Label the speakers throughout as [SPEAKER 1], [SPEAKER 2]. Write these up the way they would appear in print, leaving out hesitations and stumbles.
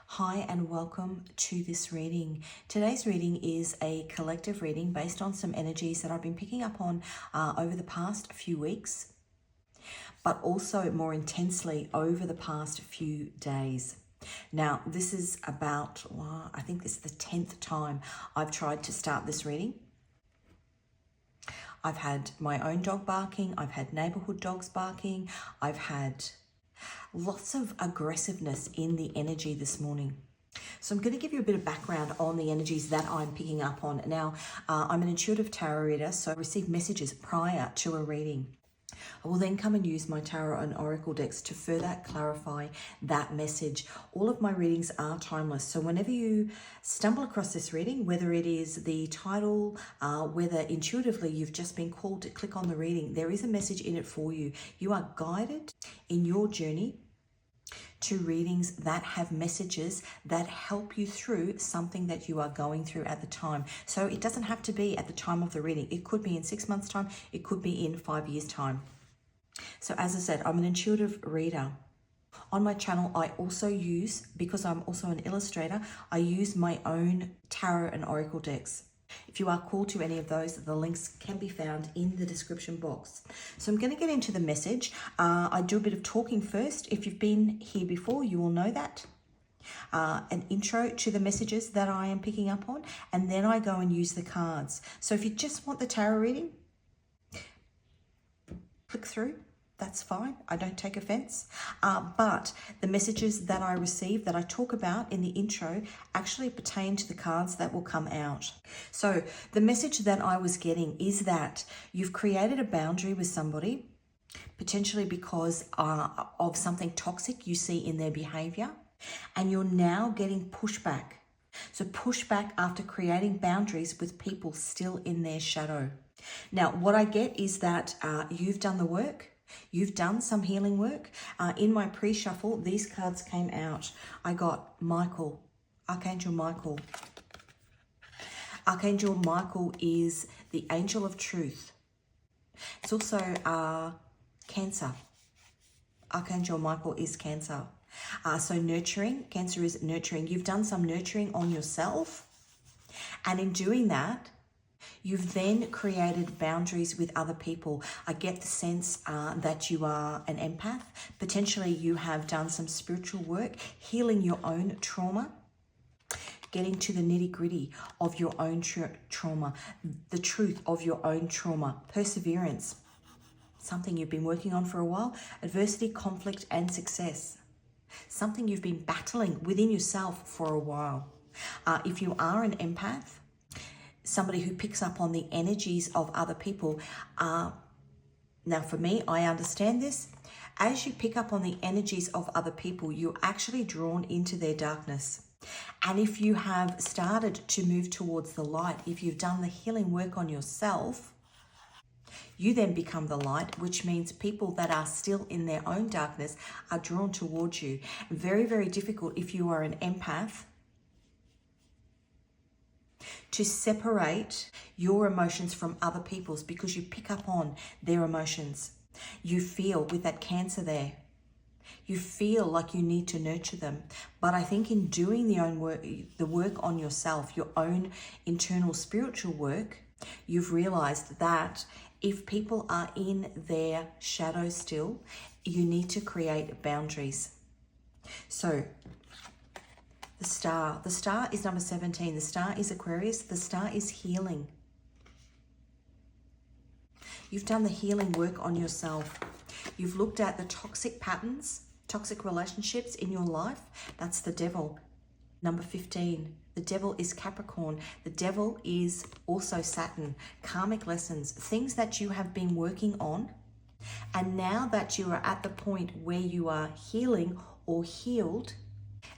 [SPEAKER 1] Hi and welcome to this reading. Today's reading is a collective reading based on some energies that I've been picking up on over the past few weeks, but also more intensely over the past few days. Now, this is about, I think this is the 10th time I've tried to start this reading. I've had my own dog barking, I've had neighborhood dogs barking, I've had lots of aggressiveness in the energy this morning. So I'm going to give you a bit of background on the energies that I'm picking up on. Now, I'm an intuitive tarot reader, so I receive messages prior to a reading. I will then come and use my tarot and oracle decks to further clarify that message. All of my readings are timeless, so whenever you stumble across this reading, whether it is the title, whether intuitively you've just been called to click on the reading, there is a message in it for you. You are guided in your journey to readings that have messages that help you through something that you are going through at the time. So it doesn't have to be at the time of the reading. It could be in 6 months' time. It could be in 5 years' time. So as I said, I'm an intuitive reader. On my channel, I also use, because I'm also an illustrator, I use my own tarot and oracle decks. If you are called to any of those, the links can be found in the description box. So I'm going to get into the message. I do a bit of talking first. If you've been here before, you will know that. An intro to the messages that I am picking up on, and then I go and use the cards. So if you just want the tarot reading, click through. That's fine. I don't take offense. But the messages that I receive, that I talk about in the intro, actually pertain to the cards that will come out. So the message that I was getting is that you've created a boundary with somebody, potentially because of something toxic you see in their behavior, and you're now getting pushback. So pushback after creating boundaries with people still in their shadow. Now, what I get is that you've done the work. You've done some healing work. In my pre-shuffle, these cards came out. I got Michael, Archangel Michael. Archangel Michael is the angel of truth. It's also Cancer. Archangel Michael is Cancer. So nurturing, Cancer is nurturing. You've done some nurturing on yourself. And in doing that, you've then created boundaries with other people. I get the sense that you are an empath. Potentially you have done some spiritual work, healing your own trauma, getting to the nitty-gritty of your own trauma, the truth of your own trauma, perseverance, something you've been working on for a while, adversity, conflict, and success, something you've been battling within yourself for a while. If you are an empath, somebody who picks up on the energies of other people. Now for me, I understand this. As you pick up on the energies of other people, you're actually drawn into their darkness. And if you have started to move towards the light, if you've done the healing work on yourself, you then become the light, which means people that are still in their own darkness are drawn towards you. Very, very difficult if you are an empath to separate your emotions from other people's, because you pick up on their emotions. You feel with that Cancer there, you feel like you need to nurture them. But I think in doing the work on yourself, your own internal spiritual work, you've realized that if people are in their shadow still, you need to create boundaries. So the star is number 17. The star is Aquarius. The star is healing. You've done the healing work on yourself. You've looked at the toxic patterns, toxic relationships in your life. That's the devil. Number 15. The devil is Capricorn. The devil is also Saturn. Karmic lessons, things that you have been working on. And now that you are at the point where you are healing or healed,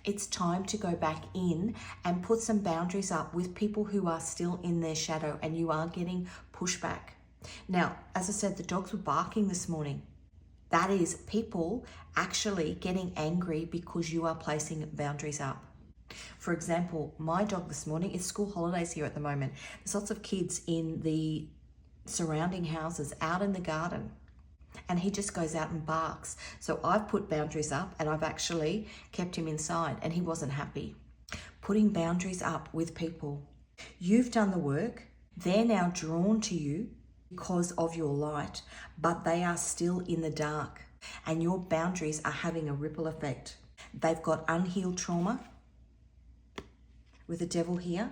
[SPEAKER 1] it's time to go back in and put some boundaries up with people who are still in their shadow, and you are getting pushback. Now, as I said, the dogs were barking this morning. That is people actually getting angry because you are placing boundaries up. For example, my dog this morning, it's school holidays here at the moment. There's lots of kids in the surrounding houses out in the garden. and he just goes out and barks. So I've put boundaries up and I've actually kept him inside, and he wasn't happy. Putting boundaries up with people. You've done the work. They're now drawn to you because of your light, but they are still in the dark, and your boundaries are having a ripple effect. They've got unhealed trauma with the devil here.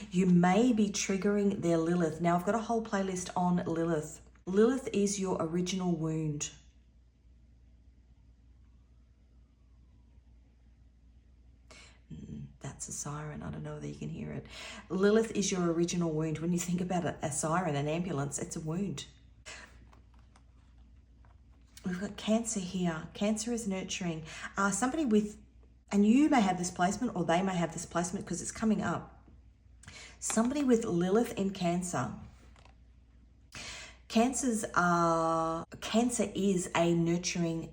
[SPEAKER 1] You may be triggering their Lilith. Now, I've got a whole playlist on Lilith. Lilith is your original wound. That's a siren. I don't know whether you can hear it. Lilith is your original wound. When you think about it, a siren, an ambulance, it's a wound. We've got Cancer here. Cancer is nurturing. Somebody with, and you may have this placement or they may have this placement because it's coming up. Somebody with Lilith in Cancer. Cancer is a nurturing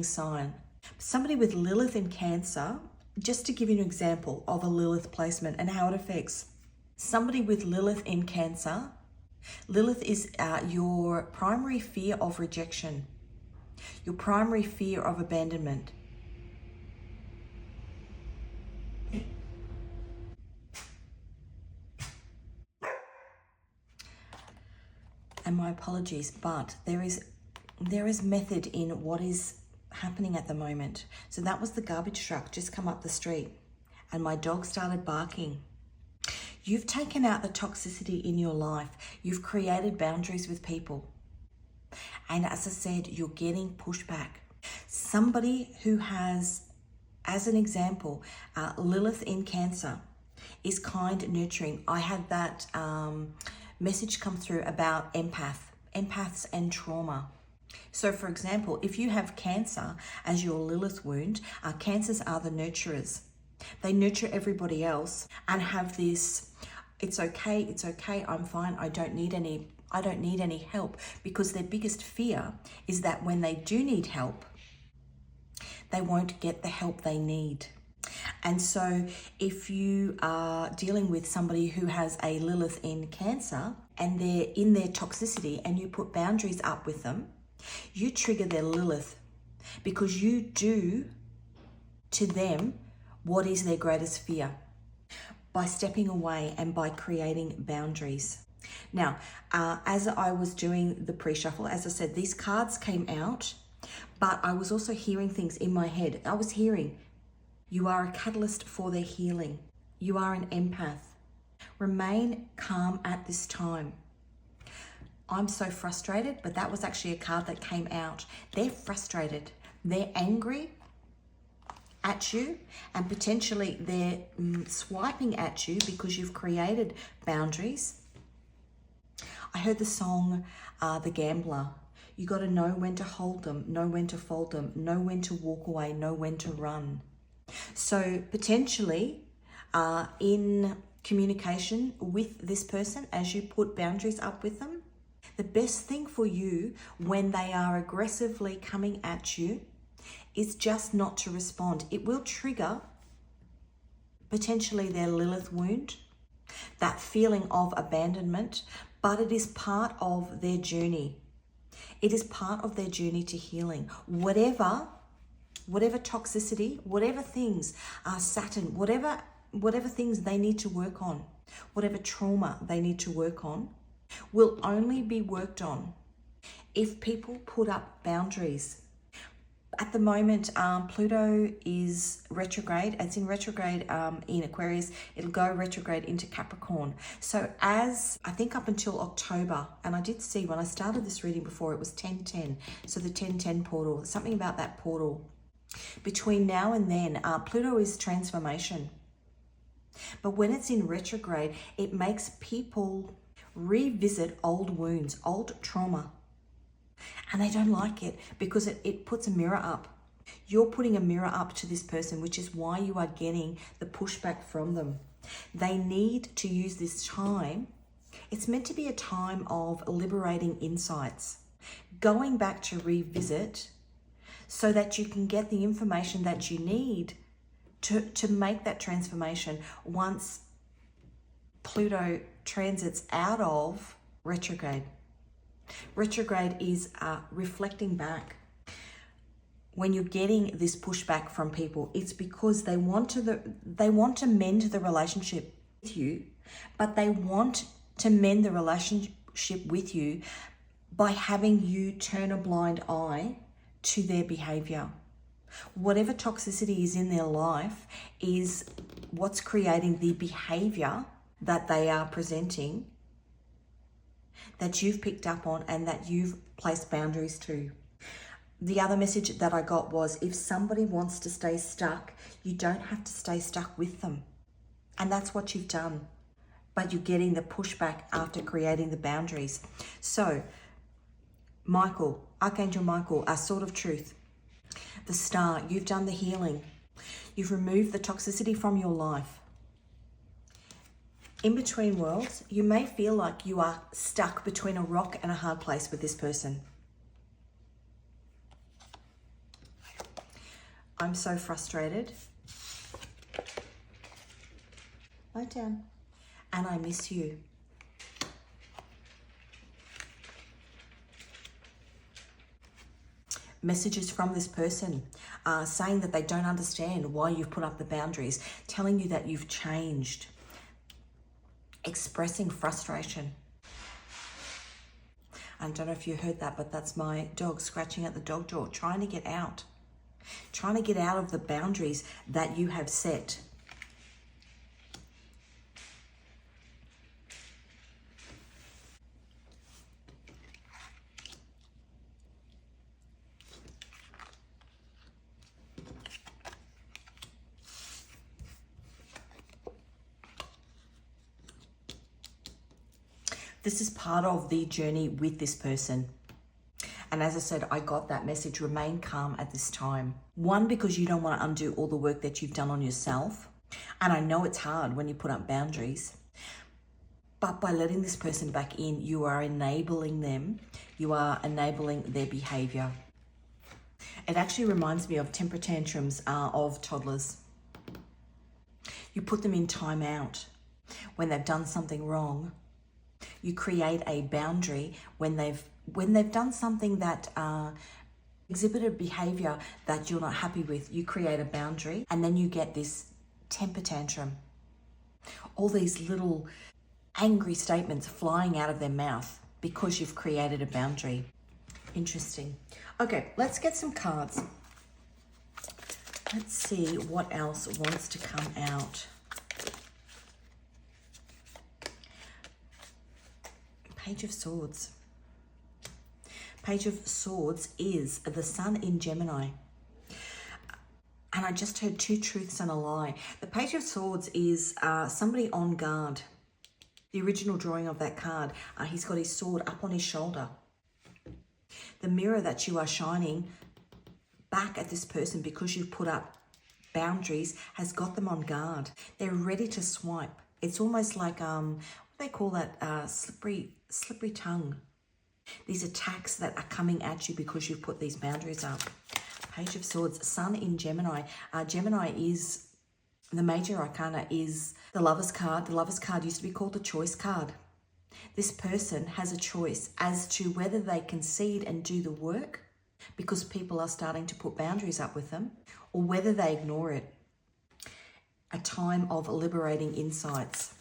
[SPEAKER 1] sign. Somebody with Lilith in Cancer, just to give you an example of a Lilith placement and how it affects. Somebody with Lilith in Cancer, Lilith is your primary fear of rejection, your primary fear of abandonment. And my apologies, but there is method in what is happening at the moment. So that was the garbage truck just come up the street and my dog started barking. You've taken out the toxicity in your life. You've created boundaries with people. And as I said, you're getting pushback. Somebody who has, as an example, Lilith in Cancer is kind, nurturing. I had that message come through about empaths and trauma. So for example, if you have Cancer as your Lilith wound, Cancers are the nurturers. They nurture everybody else and have this, it's okay, I'm fine, I don't need any help, because their biggest fear is that when they do need help, they won't get the help they need. And so if you are dealing with somebody who has a Lilith in Cancer and they're in their toxicity and you put boundaries up with them, you trigger their Lilith because you do to them what is their greatest fear by stepping away and by creating boundaries. Now, as I was doing the pre-shuffle, as I said, these cards came out, but I was also hearing things in my head. I was hearing, you are a catalyst for their healing. You are an empath. Remain calm at this time. I'm so frustrated, but that was actually a card that came out. They're frustrated. They're angry at you, and potentially they're swiping at you because you've created boundaries. I heard the song, The Gambler. You got to know when to hold them, know when to fold them, know when to walk away, know when to run. So potentially in communication with this person, as you put boundaries up with them, the best thing for you when they are aggressively coming at you is just not to respond. It will trigger potentially their Lilith wound, that feeling of abandonment, but it is part of their journey. It is part of their journey to healing. Whatever toxicity, whatever things are Saturn, whatever things they need to work on, whatever trauma they need to work on, will only be worked on if people put up boundaries. At the moment, Pluto is retrograde. It's in retrograde in Aquarius. It'll go retrograde into Capricorn. So as I think up until October, and I did see when I started this reading before, it was 1010. So the 1010 portal, something about that portal. Between now and then, Pluto is transformation. But when it's in retrograde, it makes people revisit old wounds, old trauma. And they don't like it because it puts a mirror up. You're putting a mirror up to this person, which is why you are getting the pushback from them. They need to use this time. It's meant to be a time of liberating insights, going back to revisit so that you can get the information that you need to make that transformation once Pluto transits out of retrograde. Retrograde is reflecting back. When you're getting this pushback from people, it's because they want to mend the relationship with you, but they want to mend the relationship with you by having you turn a blind eye to their behavior. Whatever toxicity is in their life is what's creating the behavior that they are presenting, that you've picked up on and that you've placed boundaries to. The other message that I got was, if somebody wants to stay stuck, you don't have to stay stuck with them. And that's what you've done. But you're getting the pushback after creating the boundaries. So, Michael, Archangel Michael, our sword of truth, the star, you've done the healing. You've removed the toxicity from your life. In between worlds, you may feel like you are stuck between a rock and a hard place with this person. I'm so frustrated. Lie down. And I miss you. Messages from this person saying that they don't understand why you've put up the boundaries, telling you that you've changed, expressing frustration. I don't know if you heard that, but that's my dog scratching at the dog door, trying to get out. Trying to get out of the boundaries that you have set. This is part of the journey with this person. And as I said, I got that message, remain calm at this time. One, because you don't want to undo all the work that you've done on yourself. And I know it's hard when you put up boundaries. But by letting this person back in, you are enabling them. You are enabling their behavior. It actually reminds me of temper tantrums of toddlers. You put them in timeout when they've done something wrong. You create a boundary when they've done something that exhibited behavior that you're not happy with. You create a boundary and then you get this temper tantrum. All these little angry statements flying out of their mouth because you've created a boundary. Interesting. Okay, let's get some cards. Let's see what else wants to come out. Page of Swords. Page of Swords is the Sun in Gemini. And I just heard two truths and a lie. The Page of Swords is somebody on guard. The original drawing of that card, he's got his sword up on his shoulder. The mirror that you are shining back at this person because you've put up boundaries has got them on guard. They're ready to swipe. It's almost like, what do they call that? Slippery tongue. These attacks that are coming at you because you've put these boundaries up. Page of Swords, Sun in Gemini. Gemini is, the major arcana is the Lover's card. The Lover's card used to be called the Choice card. This person has a choice as to whether they concede and do the work because people are starting to put boundaries up with them, or whether they ignore it. A time of liberating insights,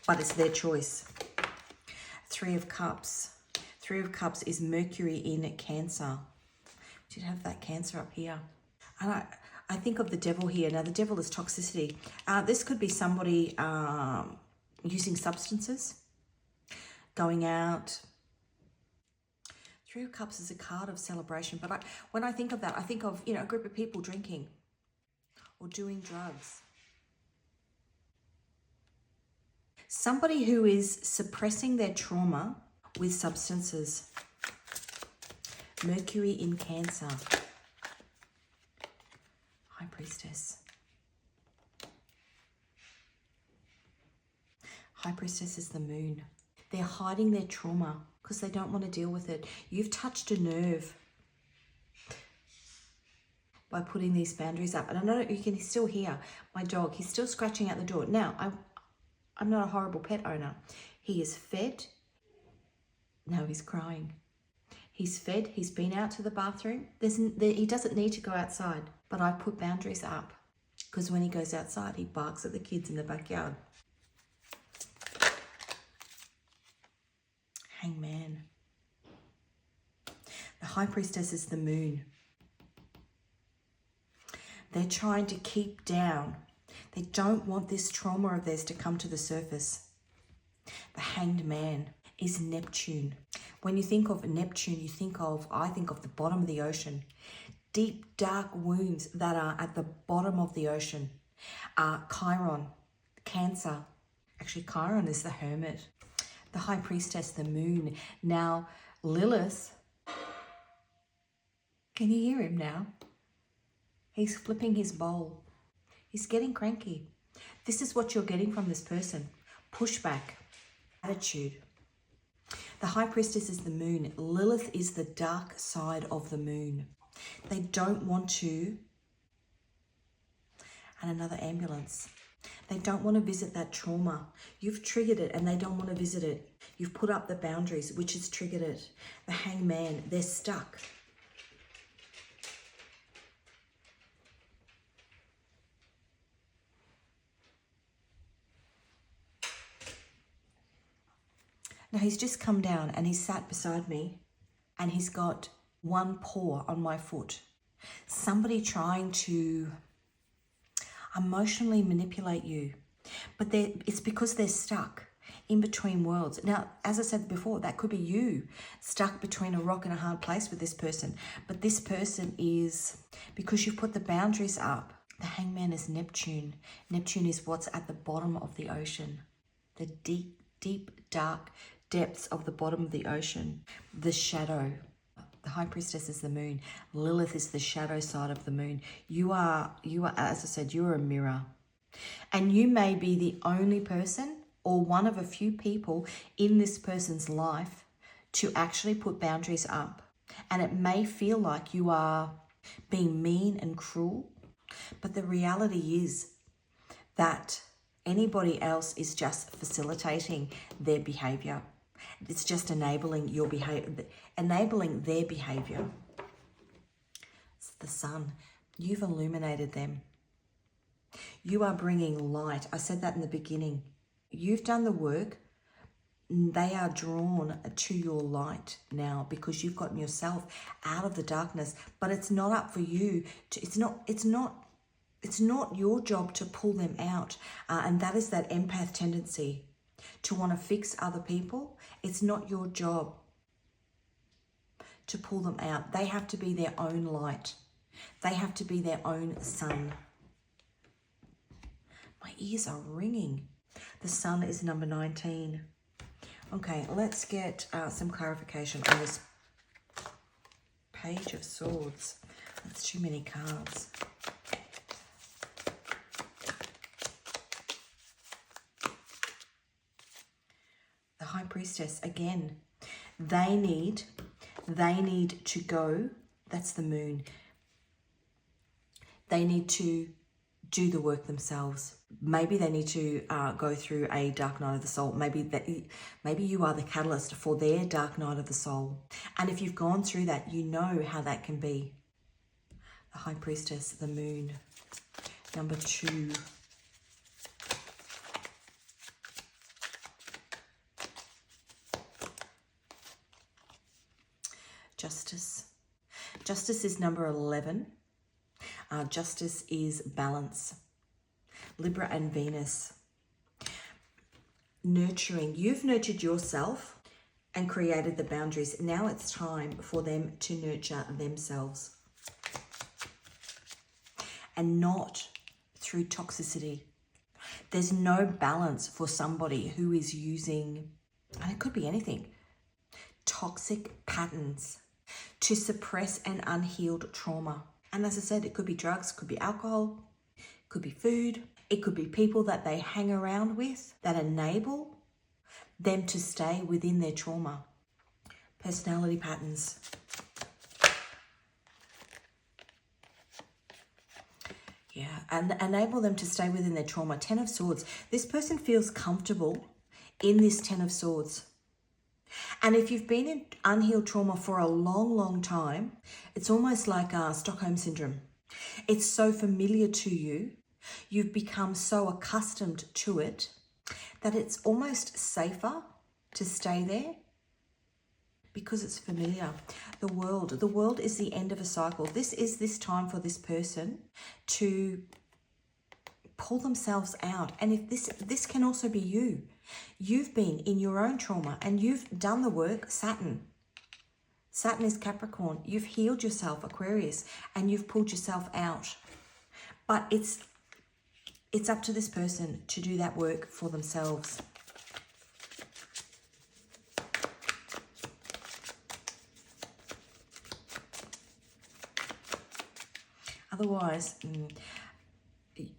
[SPEAKER 1] but it's their choice. Three of Cups. Three of Cups is Mercury in Cancer. We did have that Cancer up here. And I think of the Devil here. Now, the Devil is toxicity. This could be somebody using substances, going out. Three of Cups is a card of celebration. But when I think of that, I think of, a group of people drinking or doing drugs. Somebody who is suppressing their trauma with substances. Mercury in Cancer. High Priestess. High Priestess is the Moon. They're hiding their trauma because they don't want to deal with it. You've touched a nerve by putting these boundaries up. And I know you can still hear my dog. He's still scratching at the door. Now, I'm not a horrible pet owner. He is fed. Now he's crying. He's fed, he's been out to the bathroom. He doesn't need to go outside, but I've put boundaries up because when he goes outside, he barks at the kids in the backyard. Hangman. The High Priestess is the moon. They're trying to keep down. They don't want this trauma of theirs to come to the surface. The Hanged Man is Neptune. When you think of Neptune, I think of the bottom of the ocean. Deep, dark wounds that are at the bottom of the ocean. Chiron, Cancer. Actually, Chiron is the Hermit. The High Priestess, the moon. Now, Lilith, can you hear him now? He's flipping his bowl. He's getting cranky. This is what you're getting from this person. Pushback, attitude. The High Priestess is the moon. Lilith is the dark side of the moon. They don't want to, and another ambulance. They don't want to visit that trauma. You've triggered it and they don't want to visit it. You've put up the boundaries, which has triggered it. The Hangman, they're stuck. Now he's just come down and he's sat beside me and he's got one paw on my foot. Somebody trying to emotionally manipulate you. But it's because they're stuck in between worlds. Now, as I said before, that could be you stuck between a rock and a hard place with this person. But this person is, because you've put the boundaries up, the Hangman is Neptune. Neptune is what's at the bottom of the ocean. The deep, deep, dark depths of the bottom of the ocean. The shadow. The High Priestess is the moon. Lilith is the shadow side of the moon. You are, as I said, you're a mirror. And you may be the only person or one of a few people in this person's life to actually put boundaries up. And it may feel like you are being mean and cruel, but the reality is that anybody else is just facilitating their behavior. It's just enabling your behavior, enabling their behavior. It's the sun. You've illuminated them. You are bringing light. I said that in the beginning. You've done the work. They are drawn to your light now because you've gotten yourself out of the darkness. But it's not up for you to. It's not your job to pull them out, and that is that empath tendency to want to fix other people. It's not your job to pull them out. They have to be their own light. They have to be their own sun. My ears are ringing. The sun is number 19. Okay, let's get some clarification on this Page of Swords. That's too many cards. The High Priestess, again, they need to go. That's the moon. They need to do the work themselves. Maybe they need to go through a dark night of the soul. Maybe you are the catalyst for their dark night of the soul. And if you've gone through that, you know how that can be. The High Priestess, the moon. Number 2. Justice. Justice is number 11. Justice is balance. Libra and Venus. Nurturing. You've nurtured yourself and created the boundaries. Now it's time for them to nurture themselves. And not through toxicity. There's no balance for somebody who is using, and it could be anything, toxic patterns to suppress an unhealed trauma. And as I said, it could be drugs, could be alcohol, could be food. It could be people that they hang around with that enable them to stay within their trauma. Personality patterns. Yeah, and enable them to stay within their trauma. 10 of Swords. This person feels comfortable in this 10 of Swords. And if you've been in unhealed trauma for a long, long time, it's almost like Stockholm Syndrome. It's so familiar to you. You've become so accustomed to it that it's almost safer to stay there because it's familiar. The world is the end of a cycle. This is this time for this person to pull themselves out. And if this can also be you. You've been in your own trauma and you've done the work. Saturn is Capricorn. You've healed yourself, Aquarius, and you've pulled yourself out. But it's up to this person to do that work for themselves. Otherwise,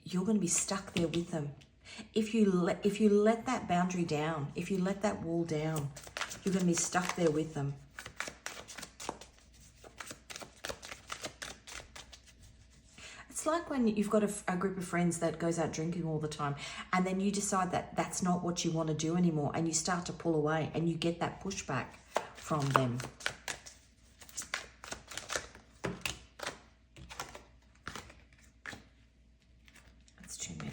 [SPEAKER 1] you're going to be stuck there with them. If you let that boundary down, if you let that wall down, you're going to be stuck there with them. It's like when you've got a group of friends that goes out drinking all the time, and then you decide that that's not what you want to do anymore, and you start to pull away, and you get that pushback from them. That's too many.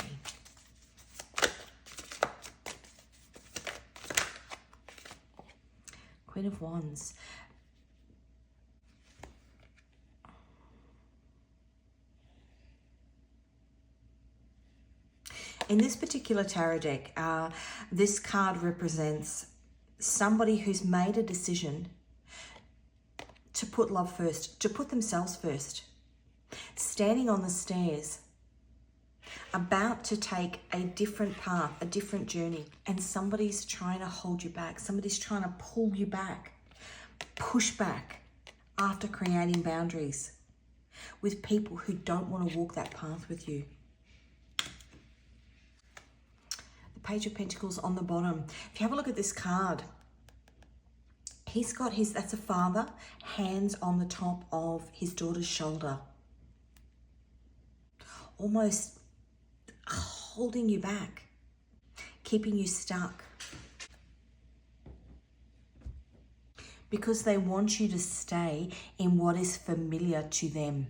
[SPEAKER 1] Queen of Wands. In this particular tarot deck, this card represents somebody who's made a decision to put love first, to put themselves first, standing on the stairs, about to take a different path, a different journey, and somebody's trying to hold you back. Somebody's trying to pull you back, push back after creating boundaries with people who don't want to walk that path with you. The Page of Pentacles on the bottom. If you have a look at this card, he's got that's a father, hands on the top of his daughter's shoulder, almost holding you back, keeping you stuck, because they want you to stay in what is familiar to them.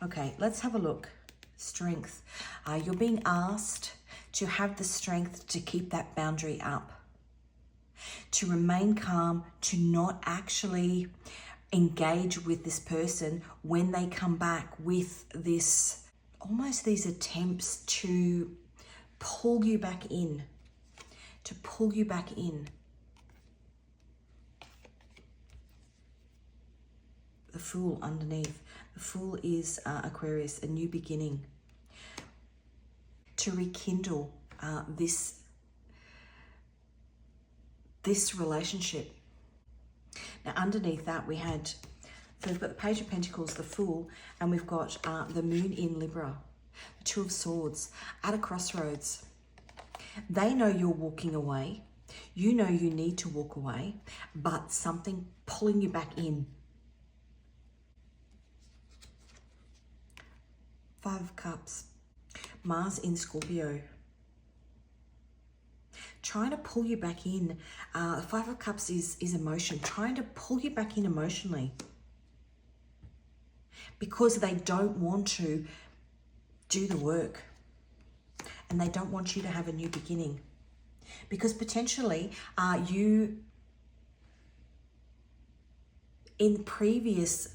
[SPEAKER 1] Okay, let's have a look. Strength. You're being asked to have the strength to keep that boundary up, to remain calm, to not actually engage with this person when they come back with this, almost these attempts to pull you back in, to pull you back in. The Fool underneath. The Fool is Aquarius, a new beginning. To rekindle this relationship. Now underneath that we had, so we've got the Page of Pentacles, the Fool, and we've got the Moon in Libra, the Two of Swords, at a crossroads. They know you're walking away. You know you need to walk away, but something pulling you back in. Five of Cups, Mars in Scorpio, trying to pull you back in. Five of Cups is emotion, trying to pull you back in emotionally, because they don't want to do the work and they don't want you to have a new beginning, because potentially you, in previous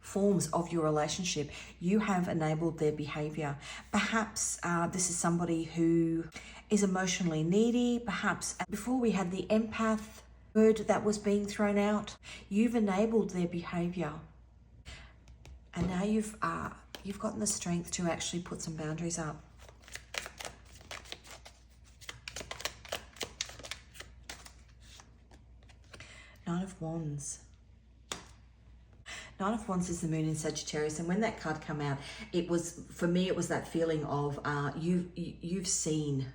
[SPEAKER 1] forms of your relationship, you have enabled their behavior. Perhaps this is somebody who is emotionally needy. Perhaps before we had the empath word that was being thrown out, you've enabled their behavior, and now you've gotten the strength to actually put some boundaries up. Nine of Wands. Nine of Wands is the Moon in Sagittarius, and when that card came out, it was, for me, it was that feeling of you've seen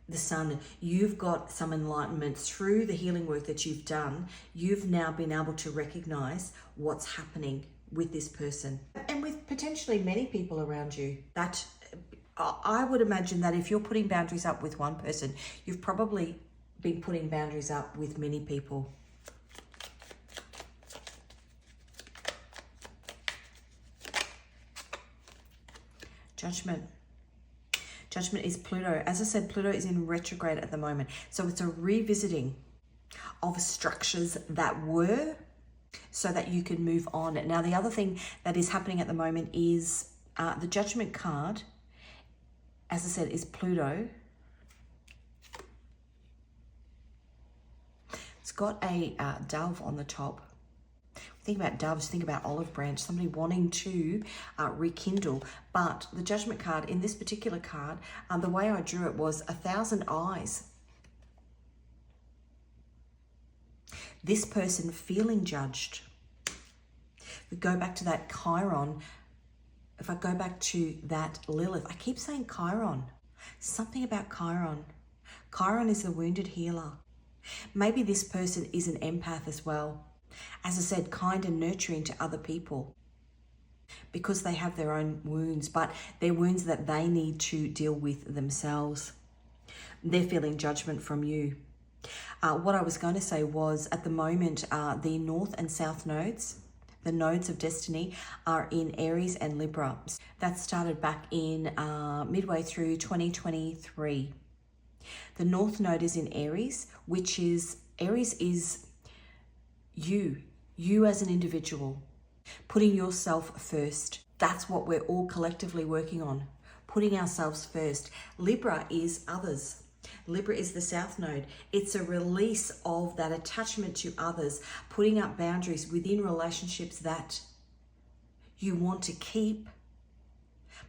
[SPEAKER 1] the sun. You've got some enlightenment through the healing work that you've done. You've now been able to recognize what's happening with this person, and with potentially many people around you. That I would imagine that if you're putting boundaries up with one person, you've probably been putting boundaries up with many people. Judgment. Judgment is Pluto. As I said, Pluto is in retrograde at the moment. So it's a revisiting of structures that were, so that you can move on. Now, the other thing that is happening at the moment is the Judgment card, as I said, is Pluto. It's got a dove on the top. Think about doves, think about olive branch, somebody wanting to rekindle. But the Judgment card, in this particular card, the way I drew it was 1,000 eyes. This person feeling judged. We go back to that Chiron. If I go back to that Lilith, I keep saying Chiron. Something about Chiron. Chiron is the wounded healer. Maybe this person is an empath as well. As I said, kind and nurturing to other people because they have their own wounds, but they're wounds that they need to deal with themselves. They're feeling judgment from you. What I was going to say was, at the moment, the North and South nodes, the nodes of destiny, are in Aries and Libra. That started back in midway through 2023. The North node is in Aries, which is, Aries is you as an individual, putting yourself first. That's what we're all collectively working on, putting ourselves first. Libra is others. Libra is the South node. It's a release of that attachment to others, putting up boundaries within relationships that you want to keep,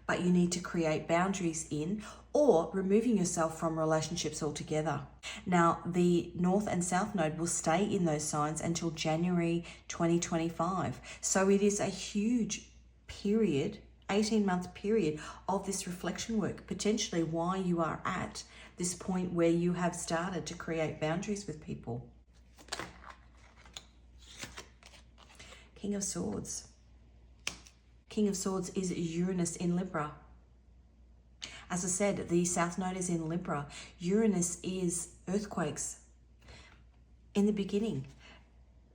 [SPEAKER 1] but you need to create boundaries in, or removing yourself from relationships altogether. Now, the North and South node will stay in those signs until January 2025. So it is a huge period, 18-month period of this reflection work, potentially why you are at this point where you have started to create boundaries with people. King of Swords. King of Swords is Uranus in Libra. As I said, the South node is in Libra. Uranus is earthquakes. In the beginning,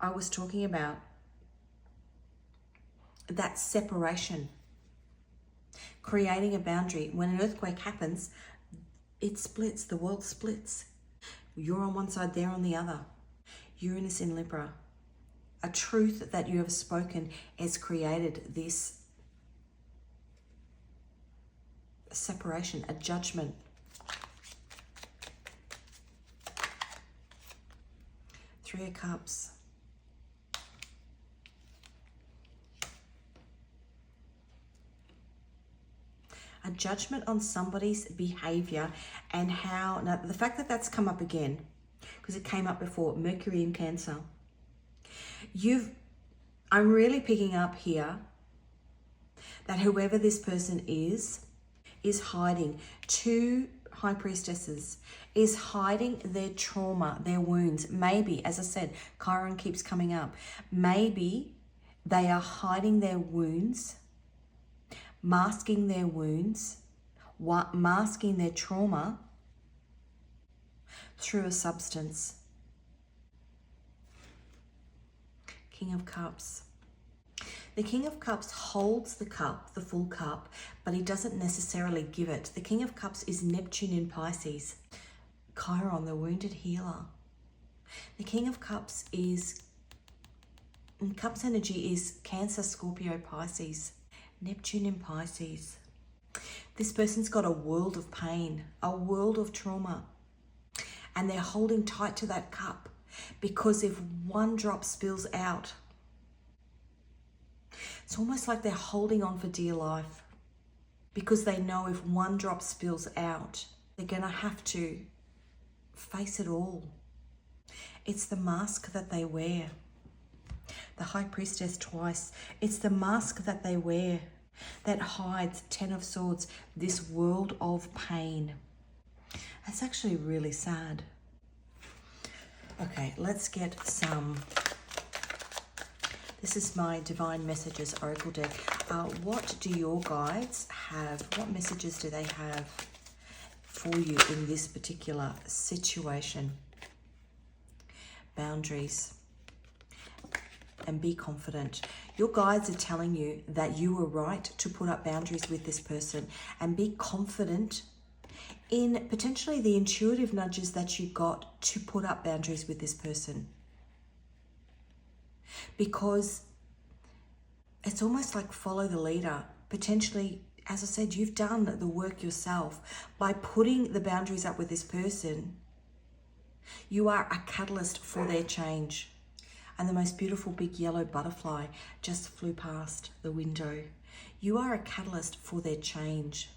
[SPEAKER 1] I was talking about that separation, creating a boundary. When an earthquake happens, it splits, the world splits. You're on one side, they're on the other. Uranus in Libra. A truth that you have spoken has created this separation, a judgment. Three of Cups. A judgment on somebody's behavior and how, now the fact that that's come up again, because it came up before, Mercury in Cancer. I'm really picking up here that whoever this person is hiding. Two High Priestesses is hiding their trauma, their wounds. Maybe, as I said, Chiron keeps coming up. Maybe they are hiding their wounds, masking their wounds, masking their trauma through a substance. King of Cups. The King of Cups holds the cup, the full cup, but he doesn't necessarily give it. The King of Cups is Neptune in Pisces. Chiron, the wounded healer. The King of Cups is, Cups energy is Cancer, Scorpio, Pisces. Neptune in Pisces. This person's got a world of pain, a world of trauma, and they're holding tight to that cup because if one drop spills out, it's almost like they're holding on for dear life because they know if one drop spills out, they're going to have to face it all. It's the mask that they wear. The High Priestess twice. It's the mask that they wear that hides, Ten of Swords, this world of pain. That's actually really sad. Okay, let's get some. This is my Divine Messages Oracle deck. What do your guides have? What messages do they have for you in this particular situation? boundaries and be confident. Your guides are telling you that you were right to put up boundaries with this person, and be confident in potentially the intuitive nudges that you got to put up boundaries with this person. Because it's almost like follow the leader. Potentially, as I said, you've done the work yourself. By putting the boundaries up with this person, you are a catalyst for their change. And the most beautiful big yellow butterfly just flew past the window. You are a catalyst for their change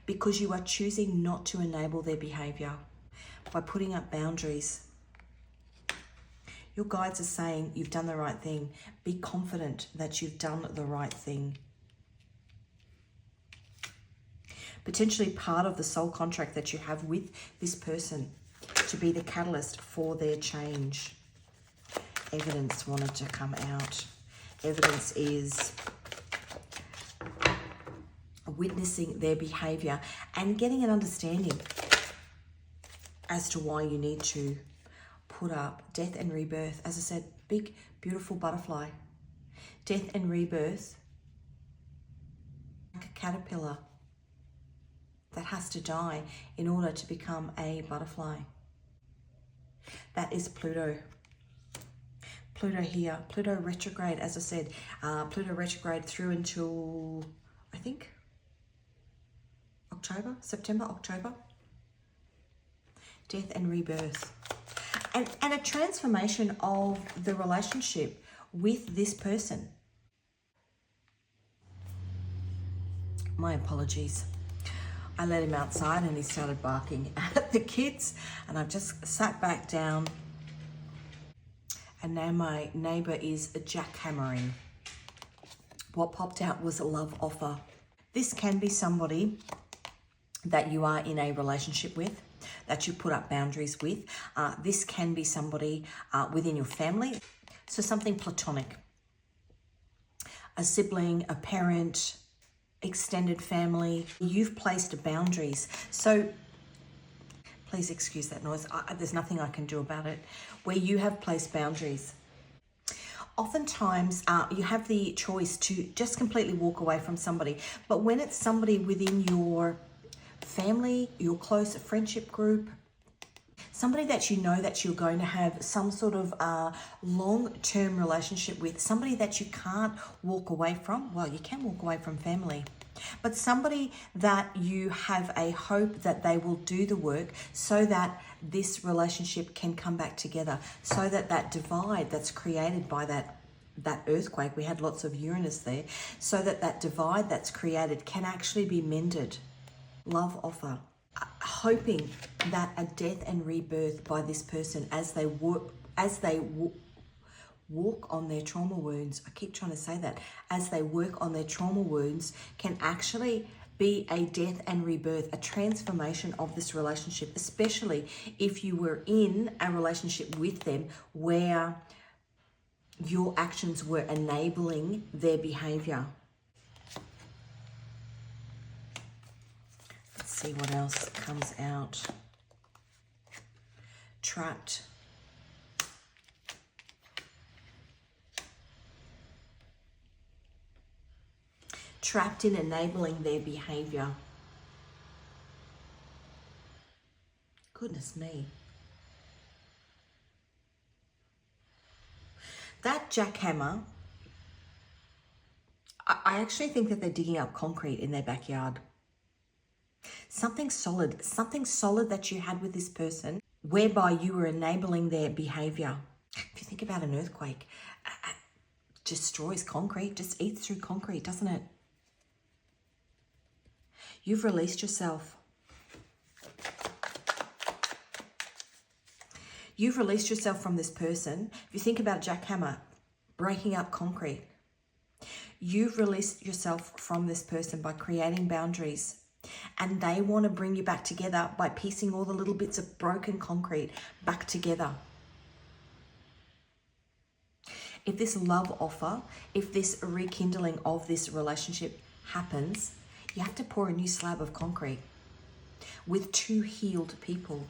[SPEAKER 1] because you are choosing not to enable their behavior by putting up boundaries. Your guides are saying you've done the right thing. Be confident that you've done the right thing. Potentially part of the soul contract that you have with this person to be the catalyst for their change. Evidence wanted to come out. Evidence is witnessing their behavior and getting an understanding as to why you need to put up death and rebirth. As I said, big, beautiful butterfly. Death and rebirth, like a caterpillar that has to die in order to become a butterfly. That is Pluto. Pluto here, Pluto retrograde, as I said, Pluto retrograde through until, I think, September, October. Death and rebirth. And a transformation of the relationship with this person. My apologies. I let him outside and he started barking at the kids, and I've just sat back down. And now my neighbour is jackhammering. What popped out was a love offer. This can be somebody that you are in a relationship with, that you put up boundaries with. This can be somebody within your family. So something platonic. A sibling, a parent, extended family. You've placed boundaries. So please excuse that noise. There's nothing I can do about it. Where you have placed boundaries. Oftentimes, you have the choice to just completely walk away from somebody. But when it's somebody within your family, your close friendship group, somebody that you know that you're going to have some sort of long-term relationship with, somebody that you can't walk away from. Well, you can walk away from family. But somebody that you have a hope that they will do the work so that this relationship can come back together, so that that divide that's created by that earthquake, we had lots of Uranus there, so that that divide that's created can actually be mended. Love offer. Hoping that a death and rebirth by this person as they walk on their trauma wounds, I keep trying to say that, as they work on their trauma wounds, can actually be a death and rebirth, a transformation of this relationship, especially if you were in a relationship with them where your actions were enabling their behavior. Let's see what else comes out. Trapped. Trapped in enabling their behavior. Goodness me. That jackhammer, I actually think that they're digging up concrete in their backyard. Something solid that you had with this person whereby you were enabling their behavior. If you think about an earthquake, destroys concrete, just eats through concrete, doesn't it? You've released yourself. You've released yourself from this person. If you think about jackhammer, breaking up concrete. You've released yourself from this person by creating boundaries. And they want to bring you back together by piecing all the little bits of broken concrete back together. If this love offer, if this rekindling of this relationship happens, you have to pour a new slab of concrete with two healed people.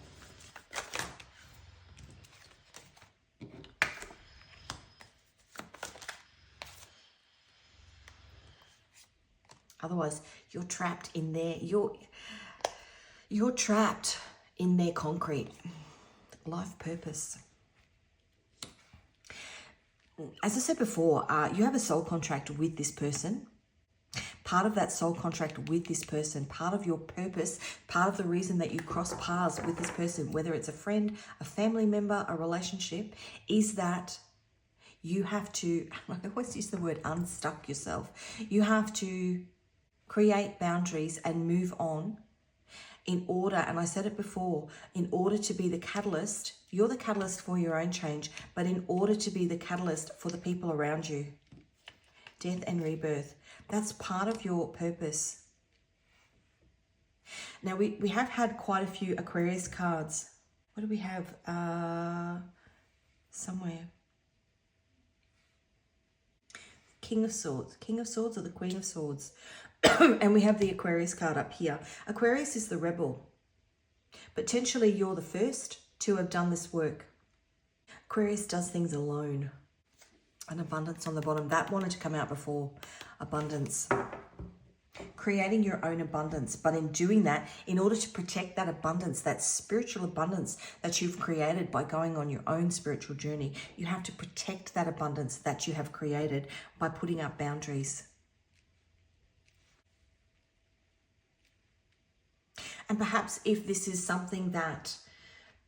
[SPEAKER 1] Otherwise, you're trapped in there. You're trapped in their concrete. Life purpose. As I said before, you have a soul contract with this person. Part of that soul contract with this person, part of your purpose, part of the reason that you cross paths with this person, whether it's a friend, a family member, a relationship, is that you have to, I always use the word unstuck yourself. You have to create boundaries and move on in order, and I said it before, in order to be the catalyst. You're the catalyst for your own change, but in order to be the catalyst for the people around you. Death and rebirth. That's part of your purpose. Now, we have had quite a few Aquarius cards. What do we have? Somewhere. King of Swords. King of Swords or the Queen of Swords. And we have the Aquarius card up here. Aquarius is the rebel. Potentially you're the first to have done this work. Aquarius does things alone. An abundance on the bottom. That wanted to come out before. Abundance. Creating your own abundance. But in doing that, in order to protect that abundance, that spiritual abundance that you've created by going on your own spiritual journey, you have to protect that abundance that you have created by putting up boundaries. And perhaps if this is something that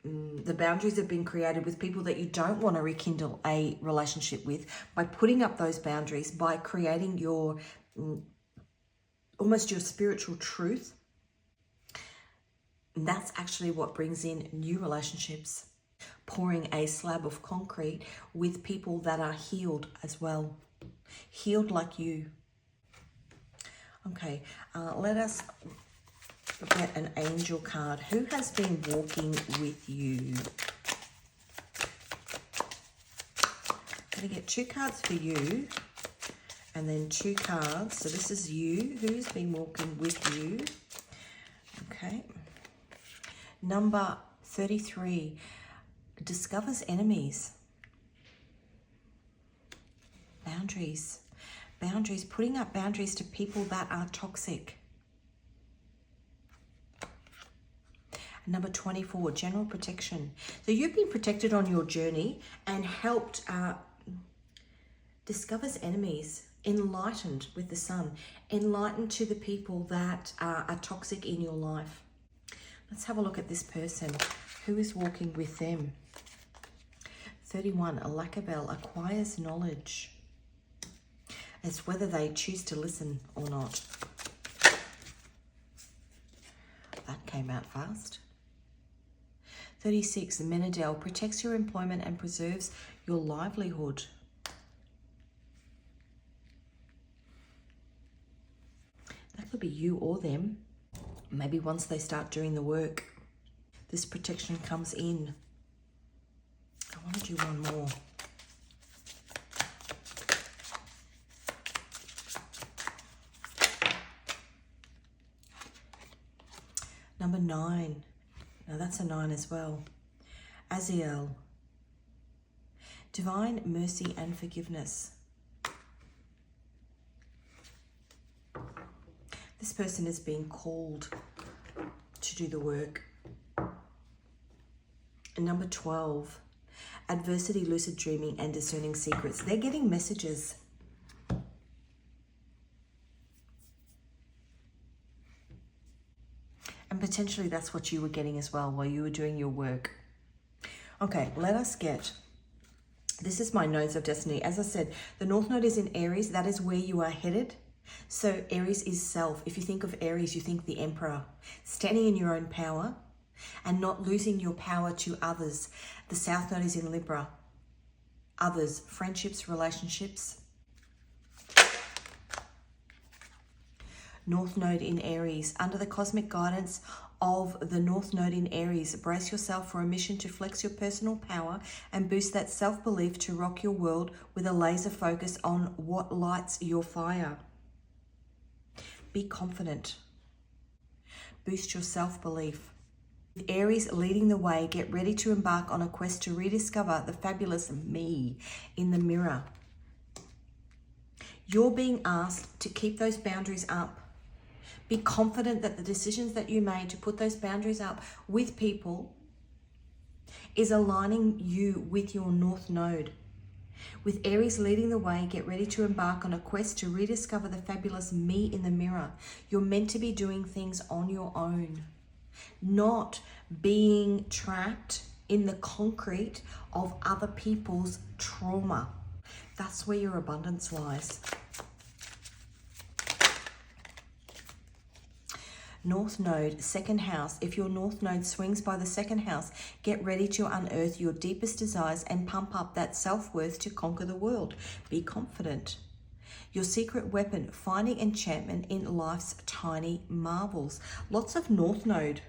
[SPEAKER 1] the boundaries have been created with people that you don't want to rekindle a relationship with, by putting up those boundaries, by creating your almost your spiritual truth, that's actually what brings in new relationships. Pouring a slab of concrete with people that are healed as well. Healed like you. Okay, let us get an angel card. Who has been walking with you? I'm going to get 2 cards for you and then 2 cards. So this is you. Who's been walking with you? Okay. Number 33. Discovers enemies. Boundaries. Boundaries. Putting up boundaries to people that are toxic. Number 24, general protection. So you've been protected on your journey and helped discovers enemies, enlightened with the sun, enlightened to the people that are toxic in your life. Let's have a look at this person. Who is walking with them? 31, a Lacabelle acquires knowledge. It's whether they choose to listen or not. That came out fast. 36, Menadel protects your employment and preserves your livelihood. That could be you or them. Maybe once they start doing the work, this protection comes in. I want to do one more. Number 9. Now that's a 9 as well. Aziel. Divine mercy and forgiveness. This person is being called to do the work. And number 12. Adversity, lucid dreaming, and discerning secrets. They're getting messages. And potentially that's what you were getting as well while you were doing your work. Okay, let us get, this is my nodes of destiny. As I said, the North Node is in Aries. That is where you are headed. So Aries is self. If you think of Aries, you think the Emperor. Standing in your own power and not losing your power to others. The South Node is in Libra. Others, friendships, relationships. North Node in Aries. Under the cosmic guidance of the North Node in Aries, brace yourself for a mission to flex your personal power and boost that self-belief to rock your world with a laser focus on what lights your fire. Be confident. Boost your self-belief. With Aries leading the way, get ready to embark on a quest to rediscover the fabulous me in the mirror. You're being asked to keep those boundaries up. Be confident that the decisions that you made to put those boundaries up with people is aligning you with your North Node. With Aries leading the way, get ready to embark on a quest to rediscover the fabulous me in the mirror. You're meant to be doing things on your own, not being trapped in the concrete of other people's trauma. That's where your abundance lies. North Node, second house. If your North Node swings by the second house, get ready to unearth your deepest desires and pump up that self-worth to conquer the world. Be confident. Your secret weapon, finding enchantment in life's tiny marvels. Lots of North Node.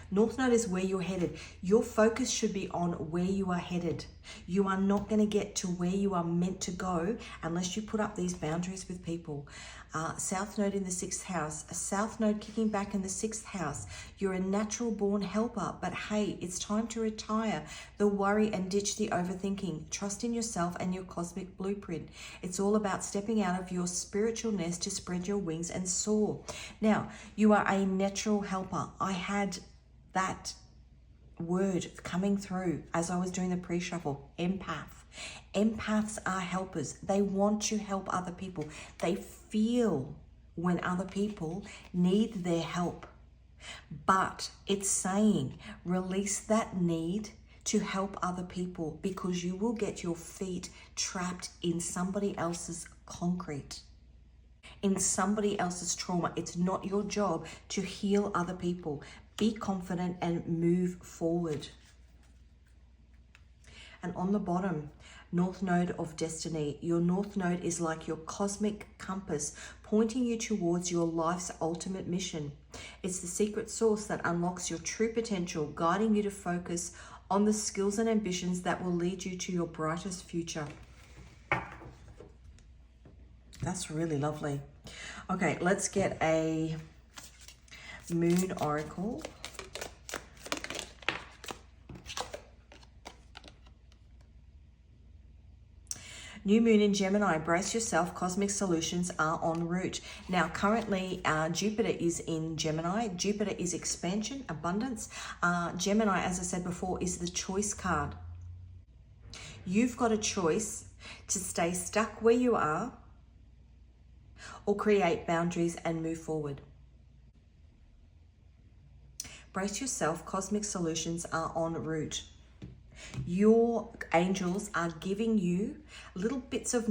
[SPEAKER 1] North Node is where you're headed. Your focus should be on where you are headed. You are not going to get to where you are meant to go unless you put up these boundaries with people. South Node in the 6th house. A South Node kicking back in the 6th house. You're a natural born helper, but hey, it's time to retire the worry and ditch the overthinking. Trust in yourself and your cosmic blueprint. It's all about stepping out of your spiritual nest to spread your wings and soar. Now, you are a natural helper. I had that word coming through as I was doing the pre-shuffle. Empath. Empaths are helpers. They want to help other people. They feel when other people need their help. But it's saying release that need to help other people, because you will get your feet trapped in somebody else's concrete, in somebody else's trauma. It's not your job to heal other people. Be confident and move forward. And on the bottom, North Node of Destiny. Your North Node is like your cosmic compass, pointing you towards your life's ultimate mission. It's the secret source that unlocks your true potential, guiding you to focus on the skills and ambitions that will lead you to your brightest future. That's really lovely. Okay, let's get a Moon Oracle. New moon in Gemini. Brace yourself. Cosmic solutions are en route. Now, currently, Jupiter is in Gemini. Jupiter is expansion, abundance. Gemini, as I said before, is the choice card. You've got a choice to stay stuck where you are or create boundaries and move forward. Brace yourself. Cosmic solutions are en route. Your angels are giving you little bits of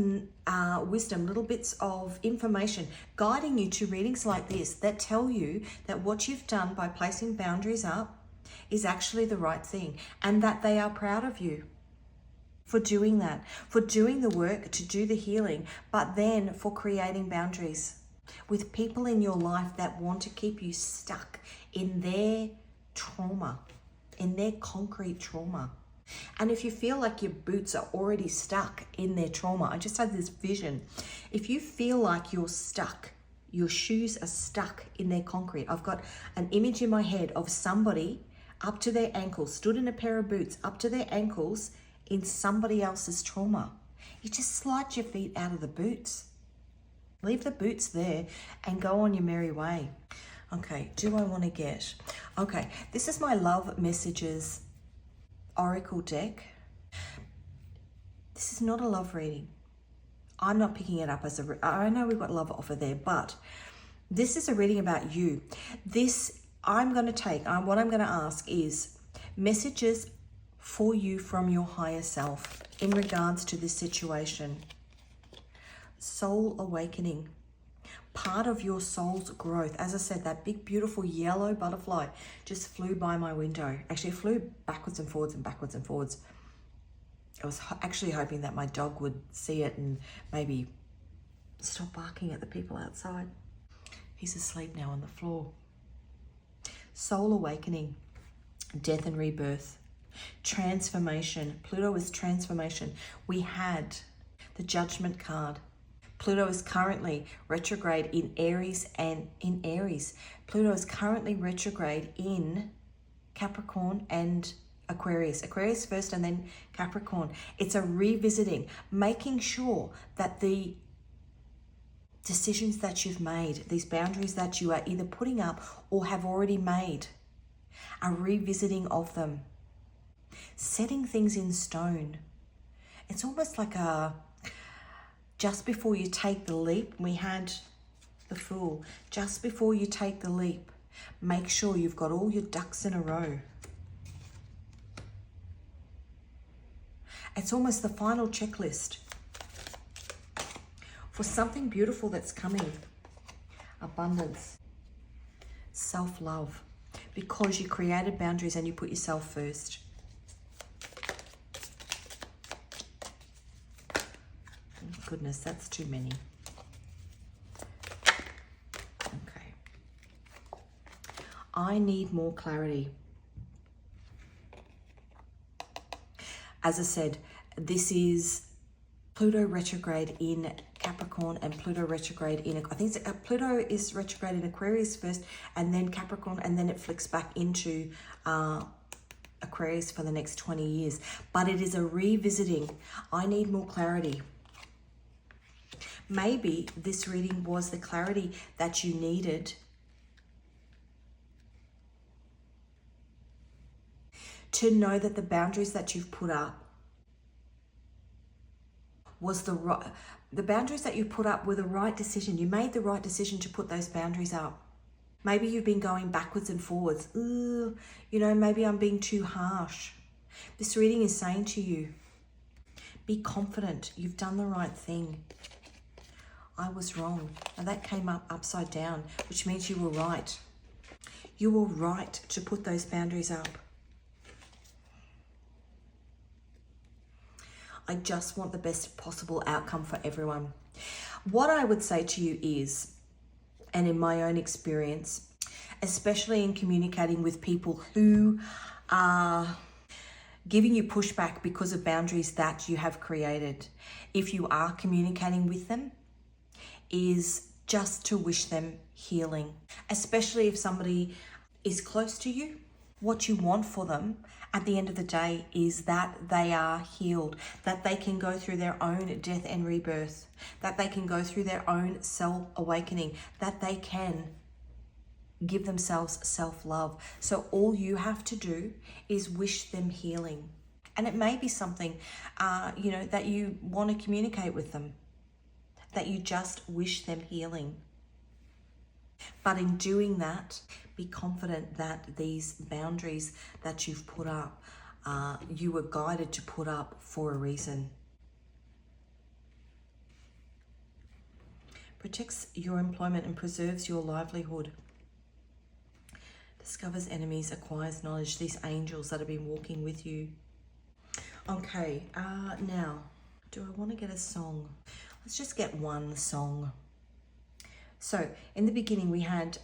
[SPEAKER 1] wisdom, little bits of information, guiding you to readings like this that tell you that what you've done by placing boundaries up is actually the right thing, and that they are proud of you for doing that, for doing the work to do the healing, but then for creating boundaries with people in your life that want to keep you stuck in their trauma, in their concrete trauma. And if you feel like your boots are already stuck in their trauma, I just had this vision. If you feel like you're stuck, your shoes are stuck in their concrete. I've got an image in my head of somebody up to their ankles, stood in a pair of boots up to their ankles in somebody else's trauma. You just slide your feet out of the boots. Leave the boots there and go on your merry way. Okay, do I want to get... Okay, this is my love messages Oracle deck. This is not a love reading. I'm not picking it up as a... I know we've got love offer there, but this is a reading about you. This I'm going to take... what I'm going to ask is messages for you from your higher self in regards to this situation. Soul awakening. Part of your soul's growth. As I said, that big, beautiful yellow butterfly just flew by my window. Actually, it flew backwards and forwards and backwards and forwards. I was actually hoping that my dog would see it and maybe stop barking at the people outside. He's asleep now on the floor. Soul awakening, death and rebirth, transformation. Pluto is transformation. We had the Judgment card. Pluto is currently retrograde in Aries and in Aries. Pluto is currently retrograde in Capricorn and Aquarius. Aquarius first and then Capricorn. It's a revisiting, making sure that the decisions that you've made, these boundaries that you are either putting up or have already made, a revisiting of them, setting things in stone. It's almost like just before you take the leap, we had the Fool. Just before you take the leap, make sure you've got all your ducks in a row. It's almost the final checklist for something beautiful that's coming. Abundance, self-love, because you created boundaries and you put yourself first. Goodness, that's too many. Okay. I need more clarity. As I said, this is Pluto retrograde in Capricorn and Pluto retrograde in, I think it's, Pluto is retrograde in Aquarius first and then Capricorn, and then it flicks back into Aquarius for the next 20 years. But it is a revisiting. I need more clarity. Maybe this reading was the clarity that you needed to know that the boundaries that you've put up was the boundaries that you put up were the right decision. You made the right decision to put those boundaries up. Maybe you've been going backwards and forwards. You know, maybe I'm being too harsh. This reading is saying to you, be confident. You've done the right thing. I was wrong. And that came up upside down, which means you were right. You were right to put those boundaries up. I just want the best possible outcome for everyone. What I would say to you is, and in my own experience, especially in communicating with people who are giving you pushback because of boundaries that you have created, if you are communicating with them, is just to wish them healing, especially if somebody is close to you. What you want for them at the end of the day is that they are healed, that they can go through their own death and rebirth, that they can go through their own self-awakening, that they can give themselves self-love. So all you have to do is wish them healing. And it may be something, that you want to communicate with them, that you just wish them healing. But in doing that, be confident that these boundaries that you've put up, you were guided to put up for a reason. Protects your employment and preserves your livelihood. Discovers enemies, acquires knowledge. These angels that have been walking with you. Okay, now, do I want to get a song? Let's just get one song. So in the beginning we had,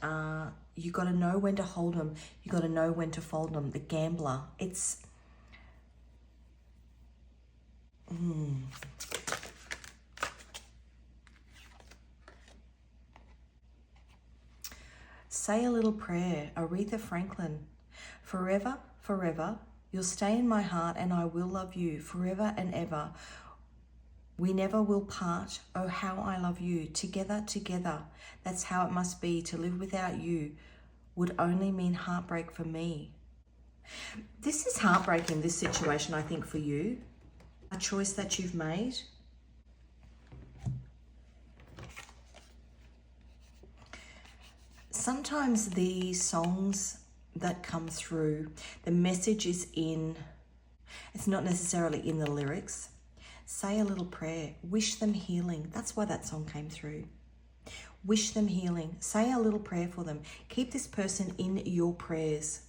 [SPEAKER 1] you got to know when to hold them. You got to know when to fold them. The gambler. It's, Say a little prayer. Aretha Franklin. Forever, forever, you'll stay in my heart and I will love you forever and ever. We never will part. Oh, how I love you. Together, together. That's how it must be. To live without you would only mean heartbreak for me. This is heartbreaking, this situation, I think, for you. A choice that you've made. Sometimes the songs that come through, the message is in, it's not necessarily in the lyrics. Say a little prayer. Wish them healing. That's why that song came through. Wish them healing. Say a little prayer for them. Keep this person in your prayers.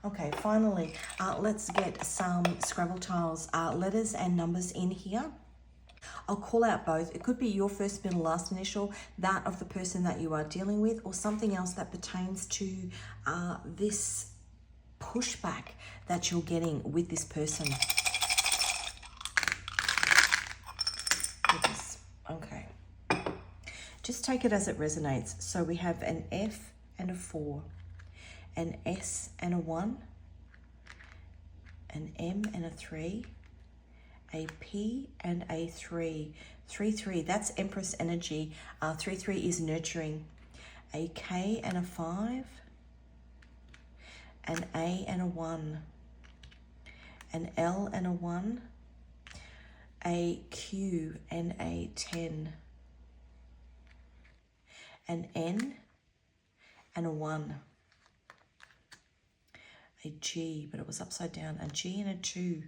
[SPEAKER 1] Okay, finally, let's get some Scrabble tiles, letters and numbers in here. I'll call out both. It could be your first, middle, last initial, that of the person that you are dealing with, or something else that pertains to this pushback that you're getting with this person. Okay. Just take it as it resonates. So we have an F and a 4, an S and a 1, an M and a 3, a P, and a 3. 3, that's Empress energy. 3 is nurturing. A K and a 5, an A and a 1, an L and a 1, a Q and a 10, an N and a 1, a G, but it was upside down, a G and a 2,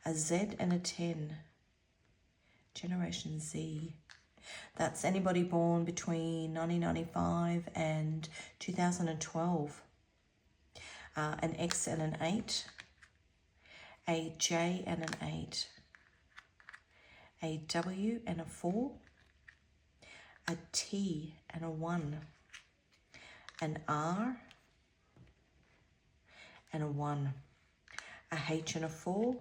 [SPEAKER 1] a Z and a 10, Generation Z. That's anybody born between 1995 and 2012. An X and an 8, a J and an 8, a W and a 4, a T and a 1, an R and a 1, a H and a 4,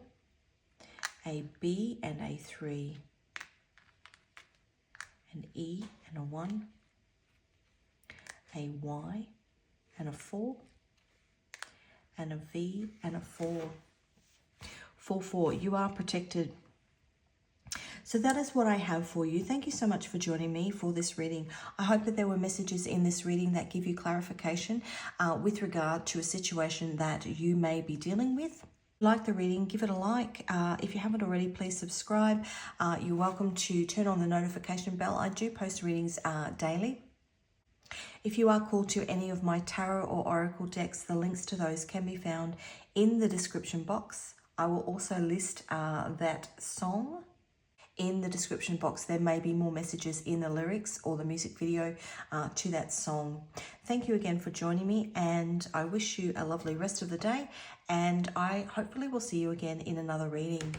[SPEAKER 1] a B and a 3, an E and a 1, a Y and a 4, and a V and a 4. 4. You are protected. So that is what I have for you. Thank you so much for joining me for this reading. I hope that there were messages in this reading that give you clarification with regard to a situation that you may be dealing with. Like the reading, give it a like. If you haven't already, please subscribe. You're welcome to turn on the notification bell. I do post readings daily. If you are called to any of my tarot or oracle decks, the links to those can be found in the description box. I will also list that song in the description box. There may be more messages in the lyrics or the music video to that song. Thank you again for joining me, and I wish you a lovely rest of the day, and I hopefully will see you again in another reading.